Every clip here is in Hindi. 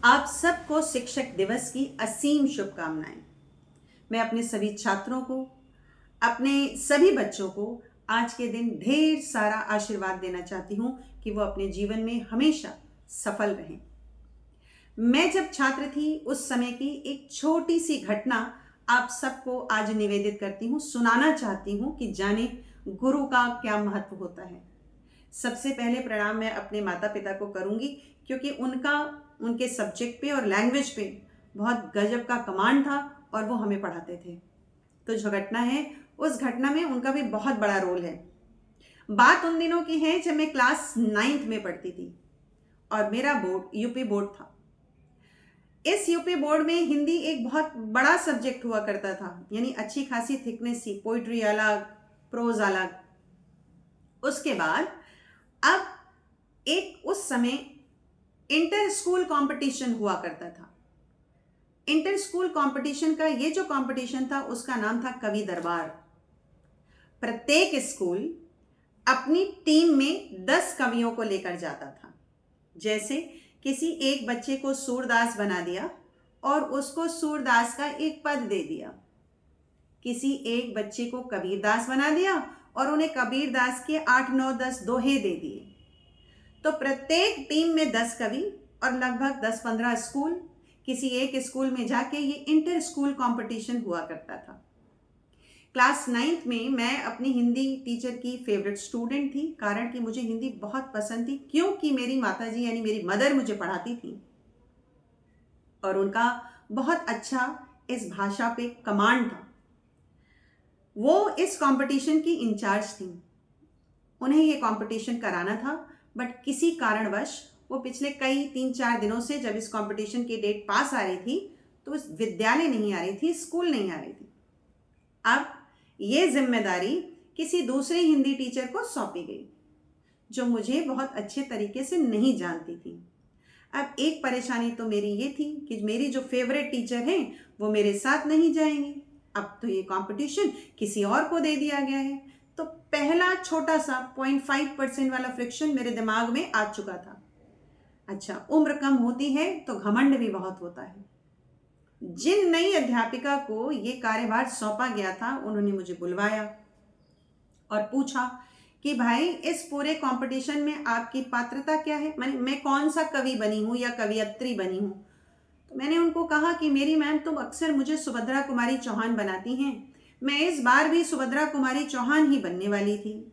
आप सबको शिक्षक दिवस की असीम शुभकामनाएं। मैं अपने सभी छात्रों को, अपने सभी बच्चों को आज के दिन ढेर सारा आशीर्वाद देना चाहती हूं कि वो अपने जीवन में हमेशा सफल रहें। मैं जब छात्र थी उस समय की एक छोटी सी घटना आप सबको आज निवेदित करती हूं, सुनाना चाहती हूं कि जाने गुरु का क्या महत्व होता है। सबसे पहले प्रणाम मैं अपने माता पिता को करूंगी, क्योंकि उनके सब्जेक्ट पे और लैंग्वेज पे बहुत गजब का कमांड था और वो हमें पढ़ाते थे। तो जो घटना है, उस घटना में उनका भी बहुत बड़ा रोल है। बात उन दिनों की है जब मैं क्लास 9th में पढ़ती थी और मेरा बोर्ड यूपी बोर्ड था। इस यूपी बोर्ड में हिंदी एक बहुत बड़ा सब्जेक्ट हुआ करता था, यानी अच्छी खासी थिकनेस थी, पोइट्री अलग, प्रोज अलग। उसके बाद अब एक उस समय इंटर स्कूल कंपटीशन हुआ करता था। इंटर स्कूल कंपटीशन का ये जो कंपटीशन था उसका नाम था कवि दरबार। प्रत्येक स्कूल अपनी टीम में 10 कवियों को लेकर जाता था। जैसे किसी एक बच्चे को सूरदास बना दिया और उसको सूरदास का एक पद दे दिया, किसी एक बच्चे को कबीरदास बना दिया और उन्हें कबीरदास के 8, 9, 10 दोहे दे दिए। तो प्रत्येक टीम में 10 कवि और लगभग 10-15 स्कूल, किसी एक स्कूल में जाके ये इंटर स्कूल कंपटीशन हुआ करता था। क्लास 9th में मैं अपनी हिंदी टीचर की फेवरेट स्टूडेंट थी, कारण कि मुझे हिंदी बहुत पसंद थी, क्योंकि मेरी माताजी यानी मेरी मदर मुझे पढ़ाती थी और उनका बहुत अच्छा इस भाषा पे कमांड था। वो इस कंपटीशन की इंचार्ज थी, उन्हें ये कंपटीशन कराना था, बट किसी कारणवश वो पिछले कई 3-4 दिनों से जब इस कंपटीशन की डेट पास आ रही थी तो इस विद्यालय नहीं आ रही थी, स्कूल नहीं आ रही थी। अब ये जिम्मेदारी किसी दूसरे हिंदी टीचर को सौंपी गई, जो मुझे बहुत अच्छे तरीके से नहीं जानती थी। अब एक परेशानी तो मेरी ये थी कि मेरी जो फेवरेट टीचर हैं वो मेरे साथ नहीं जाएंगी। अब तो ये कंपटीशन किसी और को दे दिया गया है। तो पहला छोटा सा 0.5% वाला फ्रिक्शन मेरे दिमाग में आ चुका था। अच्छा, उम्र कम होती है तो घमंड भी बहुत होता है। जिन नई अध्यापिका को ये कार्यभार सौंपा गया था उन्होंने मुझे बुलवाया और पूछा कि भाई इस पूरे कंपटीशन में आपकी पात्रता क्या है, मैं कौन सा कवि बनी हूँ या कवियत्री बनी हूँ। तो मैंने उनको कहा कि मेरी मैम, तुम अक्सर मुझे सुभद्रा कुमारी चौहान बनाती हैं, मैं इस बार भी सुभद्रा कुमारी चौहान ही बनने वाली थी।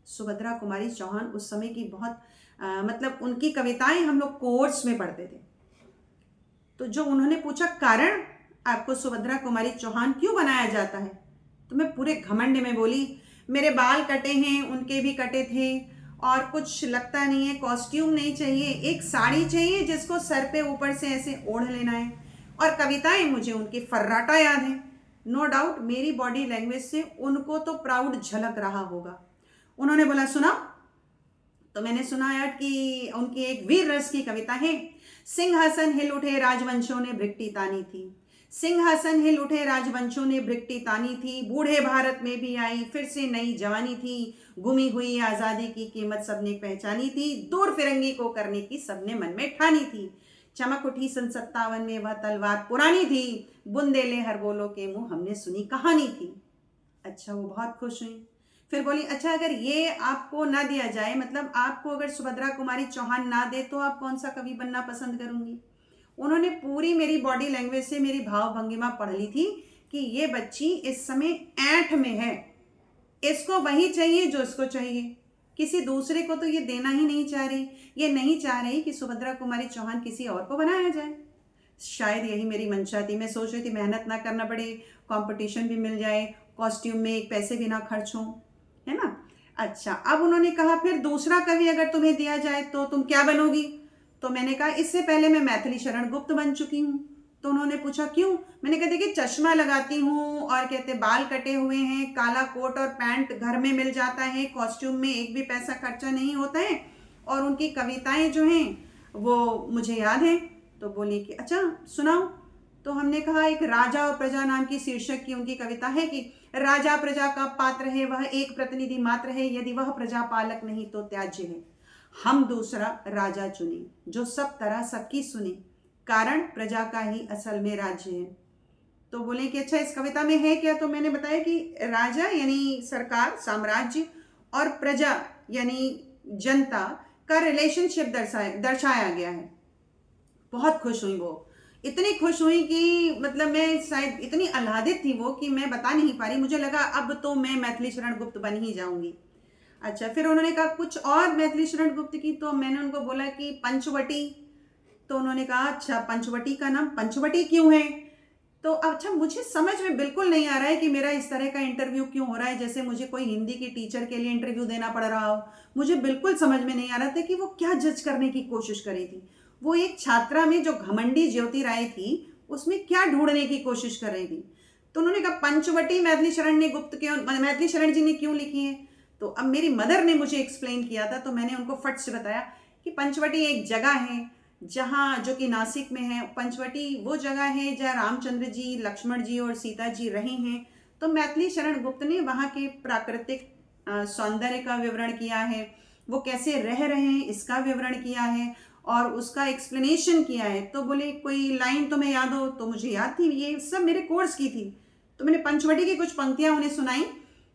सुभद्रा कुमारी चौहान उस समय की बहुत मतलब उनकी कविताएं हम लोग कोर्स में पढ़ते थे। तो जो उन्होंने पूछा कारण आपको सुभद्रा कुमारी चौहान क्यों बनाया जाता है, तो मैं पूरे घमंड में बोली मेरे बाल कटे हैं, उनके भी कटे थे, और कुछ लगता नहीं है, कॉस्ट्यूम नहीं चाहिए, एक साड़ी चाहिए जिसको सर पे ऊपर से ऐसे ओढ़ लेना है, और कविताएं मुझे उनकी फर्राटा याद है। नो डाउट मेरी बॉडी लैंग्वेज से उनको तो प्राउड झलक रहा होगा। उन्होंने बोला सुना, तो मैंने सुनाया कि उनकी एक वीर रस की कविता है, सिंहासन हिल उठे राजवंशों ने भृगटी तानी थी, सिंहासन हिल उठे राजवंशों ने भृगटी तानी थी, बूढ़े भारत में भी आई फिर से नई जवानी थी, गुमी हुई आज़ादी की कीमत सबने पहचानी थी, दूर फिरंगी को करने की सबने मन में ठानी थी, चमक उठी सन 57 में वह तलवार पुरानी थी, बुंदेले हर बोलो के मुंह हमने सुनी कहानी थी। अच्छा, वो बहुत खुश हुई। फिर बोली अच्छा, अगर ये आपको ना दिया जाए, मतलब आपको अगर सुभद्रा कुमारी चौहान ना दे, तो आप कौन सा कवि बनना पसंद करूंगी। उन्होंने पूरी मेरी बॉडी लैंग्वेज से मेरी भाव भंगिमा पढ़ ली थी कि ये बच्ची इस समय ऐंठ में है, इसको वही चाहिए जो इसको चाहिए, किसी दूसरे को तो ये देना ही नहीं चाह रही, ये नहीं चाह रही कि सुभद्रा कुमारी चौहान किसी और को बनाया जाए। शायद यही मेरी मंशा थी। मैं सोच रही थी मेहनत ना करना पड़े, कंपटीशन भी मिल जाए, कॉस्ट्यूम में एक पैसे भी ना खर्च हो, है ना। अच्छा, अब उन्होंने कहा फिर दूसरा कवि अगर तुम्हें दिया जाए तो तुम क्या बनोगी। तो मैंने कहा इससे पहले मैं मैथिली शरण गुप्त बन चुकी हूँ। तो उन्होंने पूछा क्यों। मैंने कहा देखिए, चश्मा लगाती हूँ और कहते बाल कटे हुए हैं, काला कोट और पैंट घर में मिल जाता है, कॉस्ट्यूम में एक भी पैसा खर्चा नहीं होता है, और उनकी कविताएं जो हैं वो मुझे याद है। तो बोली कि अच्छा सुनाओ। तो हमने कहा एक राजा और प्रजा नाम की शीर्षक की उनकी कविता है कि राजा प्रजा का पात्र है, वह एक प्रतिनिधि मात्र है, यदि वह प्रजा पालक नहीं तो त्याज्य है, हम दूसरा राजा चुने जो सब तरह सबकी सुने, कारण प्रजा का ही असल में राज्य है। तो बोले कि अच्छा इस कविता में है क्या? तो मैंने बताया कि राजा यानी सरकार, साम्राज्य, और प्रजा यानी जनता का रिलेशनशिप दर्शाया गया है। बहुत खुश हुई वो, इतनी खुश हुई कि मतलब मैं शायद इतनी आह्लादित थी वो कि मैं बता नहीं पा रही। मुझे लगा अब तो मैं मैथिली शरण गुप्त बन ही जाऊंगी। अच्छा, फिर उन्होंने कहा कुछ और मैथिली शरण गुप्त की, तो मैंने उनको बोला कि पंचवटी। तो उन्होंने कहा अच्छा पंचवटी का नाम पंचवटी क्यों है? तो अच्छा मुझे समझ में बिल्कुल नहीं आ रहा है कि मेरा इस तरह का इंटरव्यू क्यों हो रहा है, जैसे मुझे कोई हिंदी की टीचर के लिए इंटरव्यू देना पड़ रहा हो। मुझे बिल्कुल समझ में नहीं आ रहा था कि वो क्या जज करने की कोशिश करी थी। वो एक छात्रा में जो घमंडी ज्योति राय थी उसमें क्या ढूंढने की कोशिश कर रही थी। तो उन्होंने कहा पंचवटी मैथिली शरण ने गुप्त क्यों, मैथिली शरण जी ने क्यों लिखी है? तो अब मेरी मदर ने मुझे एक्सप्लेन किया था, तो मैंने उनको फट से बताया कि पंचवटी एक जगह है जहाँ, जो कि नासिक में है। पंचवटी वो जगह है जहाँ रामचंद्र जी, लक्ष्मण जी और सीता जी रहे हैं। तो मैथिली शरण गुप्त ने वहाँ के प्राकृतिक सौंदर्य का विवरण किया है, वो कैसे रह रहे हैं इसका विवरण किया है और उसका एक्सप्लेनेशन किया है। तो बोले कोई लाइन तुम्हें याद हो? तो मुझे याद थी, ये सब मेरे कोर्स की थी। तो मैंने पंचवटी की कुछ पंक्तियां उन्हें सुनाई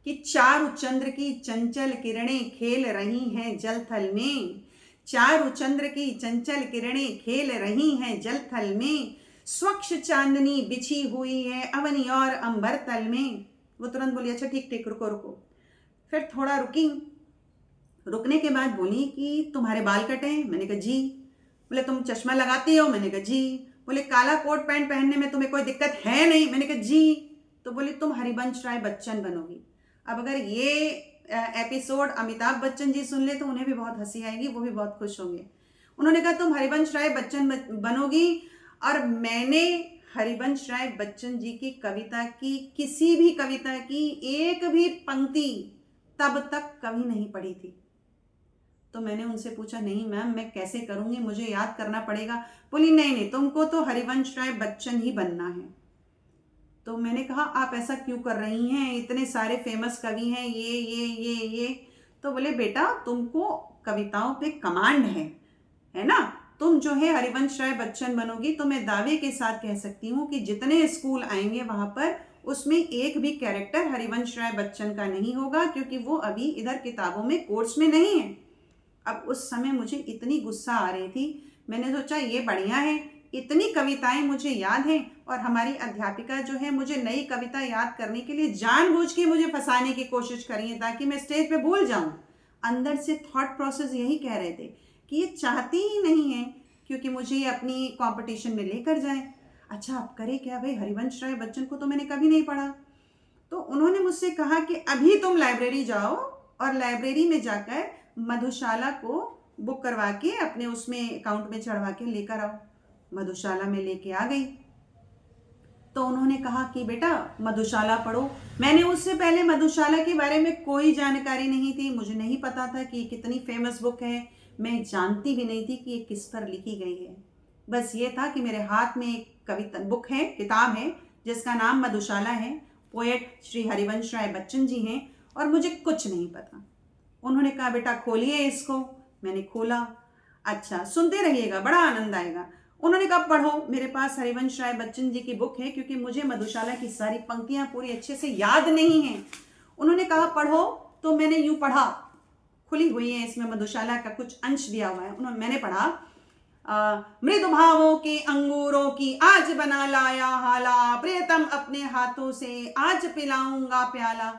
कि चारु चंद्र की चंचल किरणें खेल रही हैं जल थल में, चारु चंद्र की चंचल किरणें खेल रही हैं जल थल में, स्वच्छ चांदनी बिछी हुई है अवनी और अंबर तल में। वो तुरंत बोली अच्छा ठीक ठीक रुको रुको। फिर थोड़ा रुकी, रुकने के बाद बोली कि तुम्हारे बाल कटे हैं? मैंने कहा जी। बोले तुम चश्मा लगाती हो? मैंने कहा जी। बोले काला कोट पैंट पहनने में तुम्हें कोई दिक्कत है नहीं? मैंने कहा जी। तो बोले तुम हरिवंश राय बच्चन बनोगी। अब अगर ये एपिसोड अमिताभ बच्चन जी सुन ले तो उन्हें भी बहुत हंसी आएगी, वो भी बहुत खुश होंगे। उन्होंने कहा तुम हरिवंश राय बच्चन बनोगी। और मैंने हरिवंश राय बच्चन जी की कविता की, किसी भी कविता की एक भी पंक्ति तब तक कभी नहीं पढ़ी थी। तो मैंने उनसे पूछा नहीं मैम मैं कैसे करूंगी, मुझे याद करना पड़ेगा। बोली नहीं नहीं तुमको तो हरिवंश राय बच्चन ही बनना है। तो मैंने कहा आप ऐसा क्यों कर रही हैं, इतने सारे फेमस कवि हैं ये। तो बोले बेटा तुमको कविताओं पे कमांड है ना, तुम जो है हरिवंश राय बच्चन बनोगी। तो मैं दावे के साथ कह सकती हूँ कि जितने स्कूल आएंगे वहां पर उसमें एक भी कैरेक्टर हरिवंश राय बच्चन का नहीं होगा, क्योंकि वो अभी इधर किताबों में कोर्स में नहीं है। अब उस समय मुझे इतनी गुस्सा आ रही थी, मैंने सोचा ये बढ़िया है, इतनी कविताएं मुझे याद हैं और हमारी अध्यापिका जो है मुझे नई कविता याद करने के लिए जानबूझ के मुझे फंसाने की कोशिश करी है ताकि मैं स्टेज पे भूल जाऊं। अंदर से थॉट प्रोसेस यही कह रहे थे कि ये चाहती ही नहीं है क्योंकि मुझे ये अपनी कंपटीशन में लेकर जाए। अच्छा अब करे क्या भाई, हरिवंश राय बच्चन को तो मैंने कभी नहीं पढ़ा। तो उन्होंने मुझसे कहा कि अभी तुम लाइब्रेरी जाओ और लाइब्रेरी में जाकर मधुशाला को बुक करवा के अपने उसमें अकाउंट में चढ़वा के लेकर आओ। मधुशाला में लेके आ गई। तो उन्होंने कहा कि बेटा मधुशाला पढ़ो। मैंने उससे पहले मधुशाला के बारे में कोई जानकारी नहीं थी, मुझे नहीं पता था कि कितनी फेमस बुक है, मैं जानती भी नहीं थी कि ये किस पर लिखी गई है। बस ये था कि मेरे हाथ में एक कविता बुक है, किताब है जिसका नाम मधुशाला है, पोएट श्री हरिवंश राय बच्चन जी हैं, और मुझे कुछ नहीं पता। उन्होंने कहा बेटा खोलिए इसको। मैंने खोला। अच्छा सुनते रहिएगा, बड़ा आनंद आएगा। उन्होंने कहा पढ़ो। मेरे पास हरिवंश राय बच्चन जी की बुक है क्योंकि मुझे मधुशाला की सारी पंक्तियां पूरी अच्छे से याद नहीं हैं। उन्होंने कहा पढ़ो, तो मैंने यूं पढ़ा, खुली हुई है, इसमें मधुशाला का कुछ अंश दिया हुआ है। मैंने पढ़ा मृदु भावों के अंगूरों की आज बना लाया हाला, प्रियतम अपने हाथों से आज पिलाऊंगा प्याला।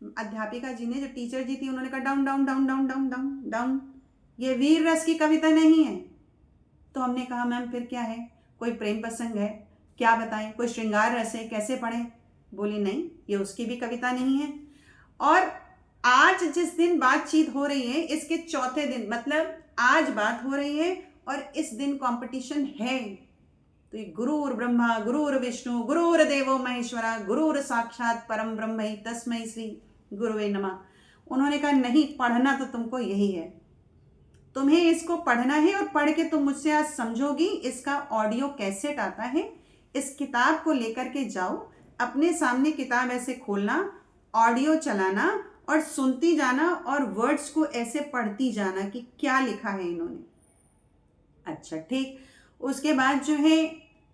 अध्यापिका जी ने, जो टीचर जी थी, उन्होंने कहा down down down down down down down, ये वीर रस की कविता नहीं है। तो हमने कहा मैम फिर क्या है, कोई प्रेम प्रसंग है, क्या बताएं, कोई श्रृंगार रस है, कैसे पढ़ें? बोली नहीं ये उसकी भी कविता नहीं है। और आज जिस दिन बातचीत हो रही है इसके चौथे दिन, मतलब आज बात हो रही है और इस दिन कंपटीशन है। तो ये गुरुर ब्रह्मा गुरुर विष्णु गुरुर देवो महेश्वरा गुरुर साक्षात परम ब्रह्म तस्मै श्री गुरुवे नमः। उन्होंने कहा नहीं, पढ़ना तो तुमको यही है, तुम्हें इसको पढ़ना है और पढ़ के तुम मुझसे आज समझोगी। इसका ऑडियो कैसेट आता है, इस किताब को लेकर के जाओ, अपने सामने किताब ऐसे खोलना, ऑडियो चलाना और सुनती जाना और वर्ड्स को ऐसे पढ़ती जाना कि क्या लिखा है इन्होंने। अच्छा ठीक। उसके बाद जो है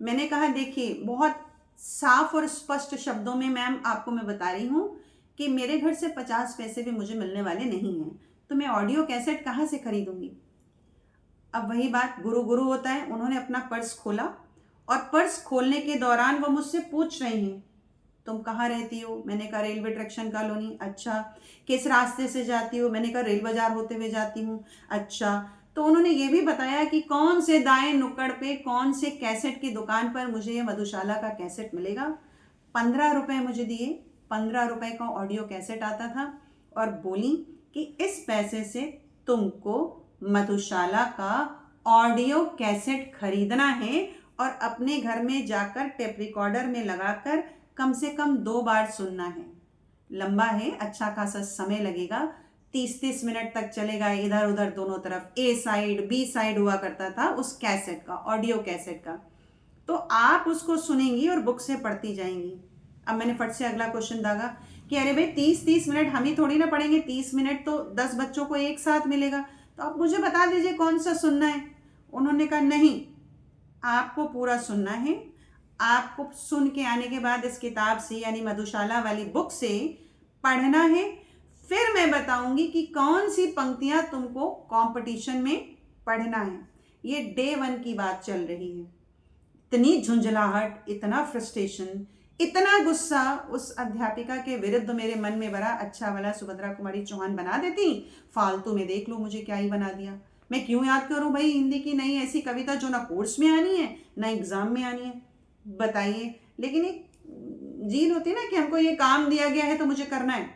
मैंने कहा देखिए बहुत साफ और स्पष्ट शब्दों में मैम आपको मैं बता रही हूँ कि मेरे घर से 50 पैसे भी मुझे मिलने वाले नहीं हैं, तो मैं ऑडियो कैसेट कहाँ से खरीदूंगी। अब वही बात, गुरु गुरु होता है। उन्होंने अपना पर्स खोला और पर्स खोलने के दौरान वो मुझसे पूछ रहे हैं तुम कहाँ रहती हो। मैंने कहा रेलवे ट्रैक्शन कॉलोनी। अच्छा, किस रास्ते से जाती हो। मैंने कहा रेल बाजार होते हुए जाती हूँ। अच्छा, तो उन्होंने ये भी बताया कि कौन से दाएं नुक्कड़ पे कौन से कैसेट की दुकान पर मुझे ये मधुशाला का कैसेट मिलेगा। 15 रुपये मुझे दिए, 15 रुपये का ऑडियो कैसेट आता था और बोली कि इस पैसे से तुमको मधुशाला का ऑडियो कैसेट खरीदना है और अपने घर में जाकर टेप रिकॉर्डर में लगाकर कम से कम 2 बार सुनना है। लंबा है, अच्छा खासा समय लगेगा, 30-30 मिनट तक चलेगा, इधर उधर दोनों तरफ ए साइड बी साइड हुआ करता था उस कैसेट का, ऑडियो कैसेट का। तो आप उसको सुनेंगी और बुक से पढ़ती जाएंगी। अब मैंने फट से अगला क्वेश्चन दागा कि अरे भाई 30-30 मिनट हम ही थोड़ी ना पढ़ेंगे, 30 मिनट तो 10 बच्चों को एक साथ मिलेगा, तो आप मुझे बता दीजिए कौन सा सुनना है। उन्होंने कहा नहीं, आपको पूरा सुनना है। आपको सुन के आने के बाद इस किताब से यानी मधुशाला वाली बुक से पढ़ना है, फिर मैं बताऊंगी कि कौन सी पंक्तियां तुमको कंपटीशन में पढ़ना है। ये डे 1 की बात चल रही है। इतनी झुंझलाहट, इतना फ्रस्ट्रेशन, इतना गुस्सा उस अध्यापिका के विरुद्ध मेरे मन में भरा। अच्छा वाला सुभद्रा कुमारी चौहान बना देती, फालतू में देख लो मुझे क्या ही बना दिया। मैं क्यों याद करूं भाई हिंदी की नई ऐसी कविता जो ना कोर्स में आनी है ना एग्जाम में आनी है, बताइए। लेकिन एक जील होती है ना कि हमको ये काम दिया गया है तो मुझे करना है।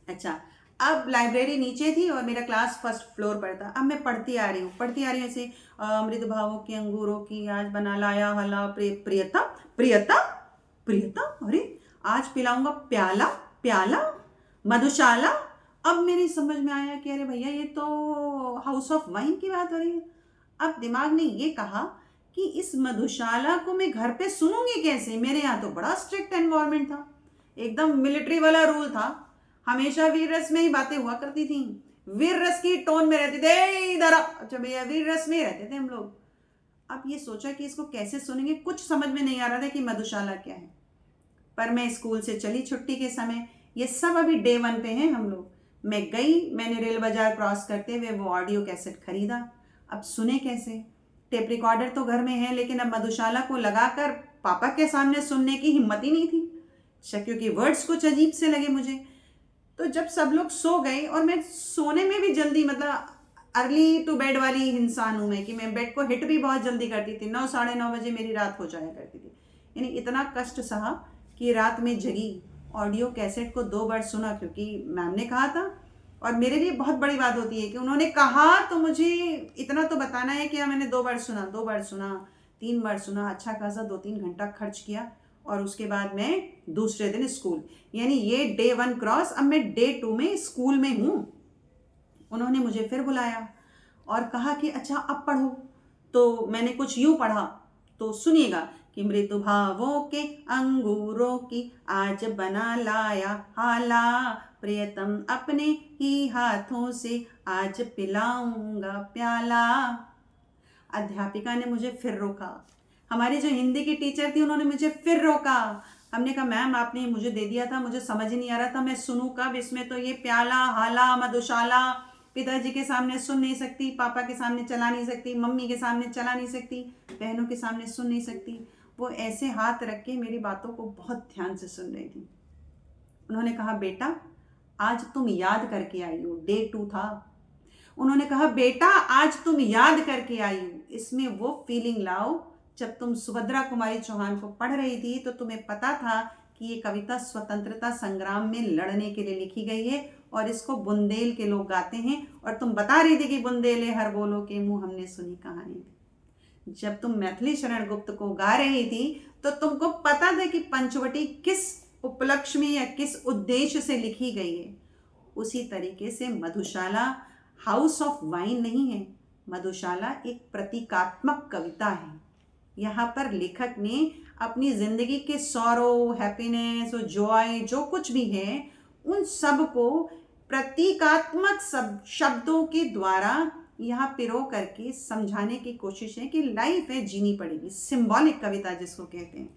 अच्छा, अब लाइब्रेरी नीचे थी और मेरा क्लास फर्स्ट फ्लोर पर था। अब मैं पढ़ती आ रही हूँ ऐसे मृद भावों की अंगूरों की आज बना लाया हला प्रियता प्रियता प्रियता, अरे आज पिलाऊंगा प्याला प्याला मधुशाला। अब मेरी समझ में आया कि अरे भैया ये तो हाउस ऑफ वाइन की बात हो रही है। अब दिमाग ने ये कहा कि इस मधुशाला को मैं घर पे सुनूंगी कैसे। मेरे यहाँ तो बड़ा स्ट्रिक्ट एनवायरनमेंट था, एकदम मिलिट्री वाला रूल था, हमेशा वीर रस में ही बातें हुआ करती थी, वीर रस की टोन में रहते थे इधर। अच्छा भैया वीर रस में ही रहते थे हम लोग। अब ये सोचा कि इसको कैसे सुनेंगे, कुछ समझ में नहीं आ रहा था कि मधुशाला क्या है। पर मैं स्कूल से चली छुट्टी के समय, ये सब अभी डे 1 पे हैं हम लोग। मैं गई, मैंने रेल बाजार क्रॉस करते हुए वो ऑडियो कैसेट खरीदा। अब सुने कैसे, टेप रिकॉर्डर तो घर में है लेकिन अब मधुशाला को लगाकर पापा के सामने सुनने की हिम्मत ही नहीं थी, क्योंकि वर्ड्स कुछ अजीब से लगे मुझे। तो जब सब लोग सो गए और मैं सोने में भी जल्दी, मतलब अर्ली टू बेड वाली इंसान हूँ मैं कि मैं बेड को हिट भी बहुत जल्दी करती थी, 9 साढ़े 9 बजे मेरी रात हो जाया करती थी। यानी इतना कष्ट सहा कि रात में जगी, ऑडियो कैसेट को 2 बार सुना क्योंकि मैम ने कहा था। और मेरे लिए बहुत बड़ी बात होती है कि उन्होंने कहा तो मुझे इतना तो बताना है कि मैंने 2 बार सुना, 2 बार सुना, 3 बार सुना, अच्छा खासा 2-3 घंटा खर्च किया। और उसके बाद मैं दूसरे दिन स्कूल, यानी ये डे 1 क्रॉस, अब मैं डे 2 में स्कूल में हूँ। उन्होंने मुझे फिर बुलाया और कहा कि अच्छा अब पढ़ो। तो मैंने कुछ यूँ पढ़ा, तो सुनिएगा कि मृदु भावों के अंगूरों की आज बना लाया हाला, प्रियतम अपने ही हाथों से आज पिलाऊंगा प्याला। अध्यापिका ने मुझे फिर रोका, हमारी जो हिंदी की टीचर थी उन्होंने मुझे फिर रोका। हमने कहा मैम आपने मुझे दे दिया था, मुझे समझ ही नहीं आ रहा था, मैं सुनूं कब। इसमें तो ये प्याला हाला मधुशाला पिताजी के सामने सुन नहीं सकती, पापा के सामने चला नहीं सकती, मम्मी के सामने चला नहीं सकती, बहनों के सामने सुन नहीं सकती। वो ऐसे हाथ रख के मेरी बातों को बहुत ध्यान से सुन रही थी। उन्होंने कहा बेटा आज तुम याद करके आई हो, डे 2 था। उन्होंने कहा बेटा आज तुम याद करके आई हो, इसमें वो फीलिंग लाओ जब तुम सुभद्रा कुमारी चौहान को पढ़ रही थी तो तुम्हें पता था कि ये कविता स्वतंत्रता संग्राम में लड़ने के लिए लिखी गई है और इसको बुंदेल के लोग गाते हैं। और तुम बता रही थी कि बुंदेले हर बोलो के मुंह हमने सुनी कहानी। जब तुम मैथिली शरण गुप्त को गा रही थी तो तुमको पता था कि पंचवटी किस उपलक्ष्य में या किस उद्देश्य से लिखी गई है। उसी तरीके से मधुशाला हाउस ऑफ वाइन नहीं है, मधुशाला एक प्रतीकात्मक कविता है। यहाँ पर लेखक ने अपनी जिंदगी के सौरो, हैप्पीनेस और जॉय जो कुछ भी है उन सब को प्रतीकात्मक शब्दों के द्वारा यहाँ पिरो करके समझाने की कोशिश है कि लाइफ है, जीनी पड़ेगी, सिंबॉलिक कविता जिसको कहते हैं।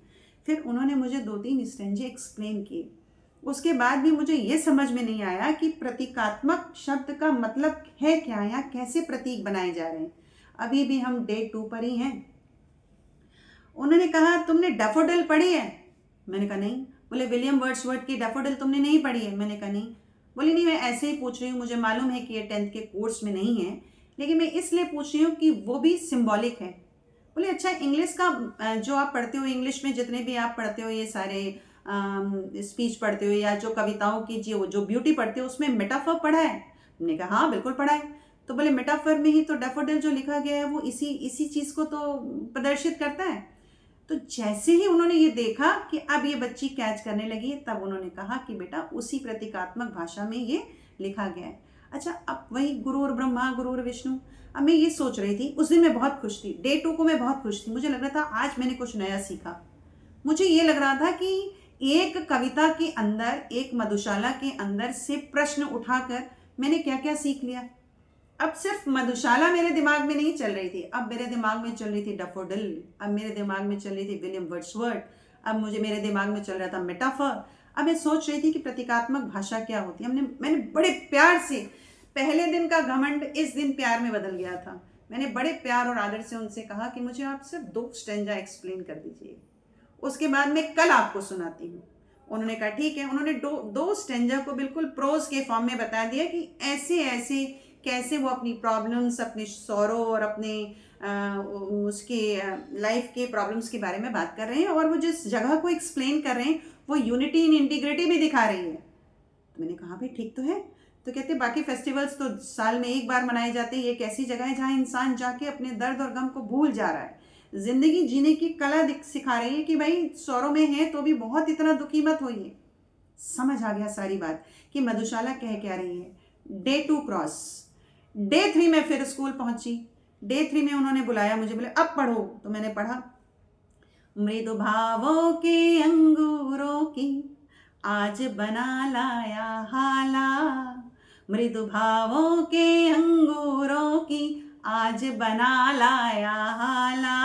फिर उन्होंने मुझे 2-3 स्टेंजे एक्सप्लेन किए। उसके बाद भी मुझे ये समझ में नहीं आया कि प्रतीकात्मक शब्द का मतलब है क्या, यहाँ कैसे प्रतीक बनाए जा रहे हैं। अभी भी हम डे 2 पर ही हैं। उन्होंने कहा तुमने डैफोडिल पढ़ी है? मैंने कहा नहीं। बोले विलियम वर्ड्सवर्थ की डैफोडिल तुमने नहीं पढ़ी है? मैंने कहा नहीं। बोली नहीं, मैं ऐसे ही पूछ रही हूँ, मुझे मालूम है कि ये 10th के कोर्स में नहीं है, लेकिन मैं इसलिए पूछ रही हूँ कि वो भी सिंबॉलिक है। बोले अच्छा, इंग्लिश का जो आप पढ़ते हो, इंग्लिश में जितने भी आप पढ़ते हो, ये सारे स्पीच पढ़ते हो या जो कविताओं की जो ब्यूटी पढ़ते हो, उसमें मेटाफर पढ़ा है? मैंने कहा हाँ बिल्कुल पढ़ा है। तो बोले मेटाफर में ही तो डैफोडिल जो लिखा गया है वो इसी चीज़ को तो प्रदर्शित करता है। तो जैसे ही उन्होंने ये देखा कि अब ये बच्ची कैच करने लगी, तब उन्होंने कहा कि बेटा उसी प्रतीकात्मक भाषा में ये लिखा गया है। अच्छा, अब वही गुरुर ब्रह्मा गुरुर विष्णु। अब मैं ये सोच रही थी, उस दिन मैं बहुत खुश थी, डे 2 को मैं बहुत खुश थी। मुझे लग रहा था आज मैंने कुछ नया सीखा। मुझे ये लग रहा था कि एक कविता के अंदर, एक मधुशाला के अंदर से प्रश्न उठाकर मैंने क्या क्या सीख लिया। अब सिर्फ मधुशाला मेरे दिमाग में नहीं चल रही थी, अब मेरे दिमाग में चल रही थी डैफोडिल, अब मेरे दिमाग में चल रही थी विलियम वर्ड्सवर्थ, अब मेरे दिमाग में चल रहा था मेटाफर। अब मैं सोच रही थी कि प्रतीकात्मक भाषा क्या होती है। मैंने बड़े प्यार से, पहले दिन का घमंड इस दिन प्यार में बदल गया था। मैंने बड़े प्यार और आदर से उनसे कहा कि मुझे आप सिर्फ 2 स्टेंजा एक्सप्लेन कर दीजिए, उसके बाद मैं कल आपको सुनाती हूँ। उन्होंने कहा ठीक है। उन्होंने दो स्टेंजा को बिल्कुल प्रोज के फॉर्म में बता दिया कि ऐसे ऐसे कैसे वो अपनी प्रॉब्लम्स, अपने सौरों और अपने उसके लाइफ के प्रॉब्लम्स के बारे में बात कर रहे हैं, और वो जिस जगह को एक्सप्लेन कर रहे हैं वो यूनिटी इन इंटीग्रिटी भी दिखा रही है। तो मैंने कहा भाई ठीक तो है। तो कहते बाकी फेस्टिवल्स तो साल में एक बार मनाए जाते हैं, ये एक ऐसी जगह है जहाँ इंसान जाके अपने दर्द और गम को भूल जा रहा है, जिंदगी जीने की कला सिखा रही है कि भाई सौरों में है तो भी बहुत इतना दुखी मत होइए। समझ आ गया सारी बात कि मधुशाला कह क्या रही है। डे 2 क्रॉस, डे 3 में फिर स्कूल पहुंची। डे 3 में उन्होंने बुलाया मुझे, बोले अब पढ़ो। तो मैंने पढ़ा। मृदु भावों के अंगूरों की आज बना लाया हाला, मृदु भावों के अंगूरों की आज बना लाया हाला,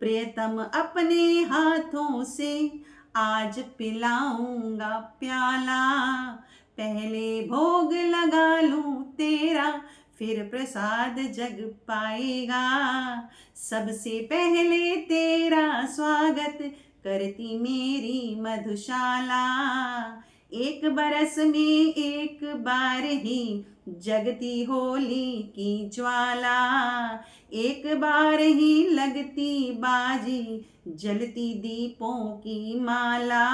प्रियतम अपने हाथों से आज पिलाऊंगा प्याला, पहले भोग लगा लूं तेरा फिर प्रसाद जग पाएगा, सबसे पहले तेरा स्वागत करती मेरी मधुशाला, एक बरस में एक बार ही जगती होली की ज्वाला, एक बार ही लगती बाजी जलती दीपों की माला,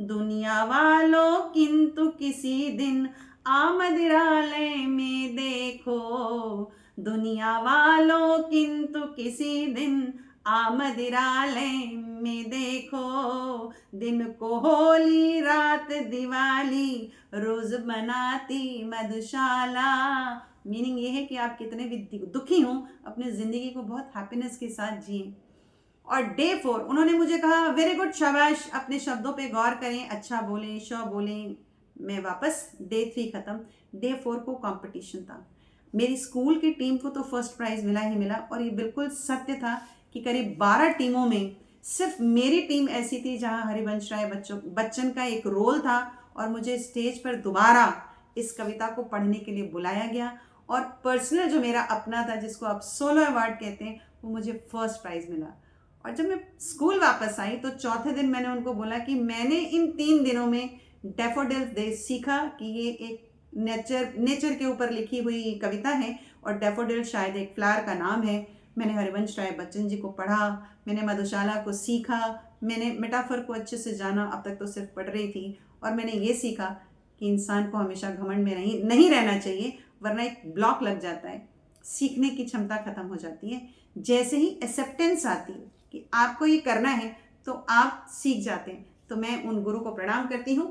दुनिया वालों किंतु किसी दिन आमदिरालय में देखो, दुनिया वालों किंतु किसी दिन आमदिरालय में देखो, दिन को होली रात दिवाली रोज मनाती मधुशाला। मीनिंग ये है कि आप कितने भी दुखी हों, अपनी जिंदगी को बहुत हैप्पीनेस के साथ जिए। और डे 4 उन्होंने मुझे कहा वेरी गुड, शाबाश, अपने शब्दों पे गौर करें, अच्छा बोलें, श बोलें। मैं वापस, डे 3 खत्म। डे 4 को कंपटीशन था। मेरी स्कूल की टीम को तो फर्स्ट प्राइज मिला ही मिला, और ये बिल्कुल सत्य था कि करीब 12 टीमों में सिर्फ मेरी टीम ऐसी थी जहां हरिवंश राय बच्चन का एक रोल था, और मुझे स्टेज पर दोबारा इस कविता को पढ़ने के लिए बुलाया गया, और पर्सनल जो मेरा अपना था, जिसको आप सोलो अवार्ड कहते हैं, वो मुझे फर्स्ट प्राइज मिला। और जब मैं स्कूल वापस आई तो चौथे दिन मैंने उनको बोला कि मैंने इन 3 दिनों में डैफोडिल्स सीखा कि ये एक नेचर के ऊपर लिखी हुई कविता है, और डैफोडिल शायद एक फ्लावर का नाम है। मैंने हरिवंश राय बच्चन जी को पढ़ा, मैंने मधुशाला को सीखा, मैंने मेटाफर को अच्छे से जाना, अब तक तो सिर्फ पढ़ रही थी, और मैंने ये सीखा कि इंसान को हमेशा घमंड में नहीं रहना चाहिए, वरना एक ब्लॉक लग जाता है, सीखने की क्षमता खत्म हो जाती है। जैसे ही एक्सेप्टेंस आती है कि आपको ये करना है तो आप सीख जाते हैं। तो मैं उन गुरु को प्रणाम करती हूँ